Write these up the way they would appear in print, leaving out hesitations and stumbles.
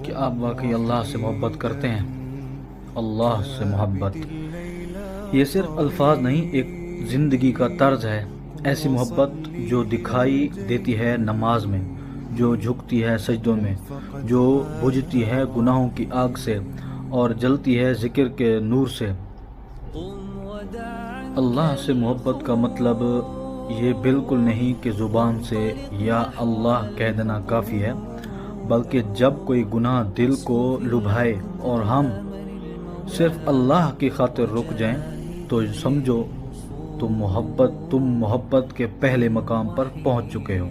کہ آپ واقعی اللہ سے محبت کرتے ہیں؟ اللہ سے محبت یہ صرف الفاظ نہیں، ایک زندگی کا طرز ہے۔ ایسی محبت جو دکھائی دیتی ہے نماز میں، جو جھکتی ہے سجدوں میں، جو بجھتی ہے گناہوں کی آگ سے اور جلتی ہے ذکر کے نور سے۔ اللہ سے محبت کا مطلب یہ بالکل نہیں کہ زبان سے یا اللہ کہہ دینا کافی ہے، بلکہ جب کوئی گناہ دل کو لبھائے اور ہم صرف اللہ کی خاطر رک جائیں تو سمجھو تم محبت کے پہلے مقام پر پہنچ چکے ہو۔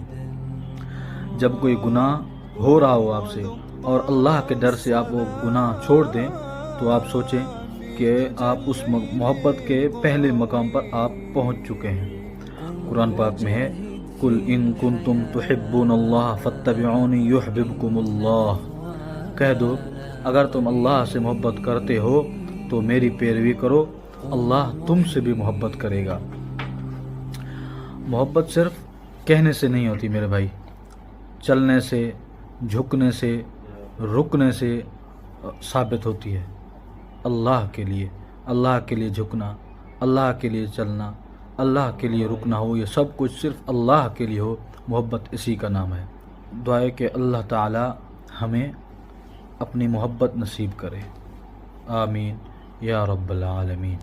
جب کوئی گناہ ہو رہا ہو آپ سے اور اللہ کے ڈر سے آپ وہ گناہ چھوڑ دیں تو آپ سوچیں کہ آپ اس محبت کے پہلے مقام پر آپ پہنچ چکے ہیں۔ قرآن پاک میں ہے قُلْ إِن كُنتُمْ تُحِبُّونَ اللَّهَ فَاتَّبِعُونِي يُحْبِبْكُمُ اللَّهُ، کہہ دو اگر تم اللہ سے محبت کرتے ہو تو میری پیروی کرو، اللہ تم سے بھی محبت کرے گا۔ محبت صرف کہنے سے نہیں ہوتی میرے بھائی، چلنے سے، جھکنے سے، رکنے سے ثابت ہوتی ہے۔ اللہ کے لیے جھکنا، اللہ کے لیے چلنا، اللہ کے لیے رکنا ہو، یہ سب کچھ صرف اللہ کے لیے ہو، محبت اسی کا نام ہے۔ دعا ہے کہ اللہ تعالی ہمیں اپنی محبت نصیب کرے، آمین یا رب العالمین۔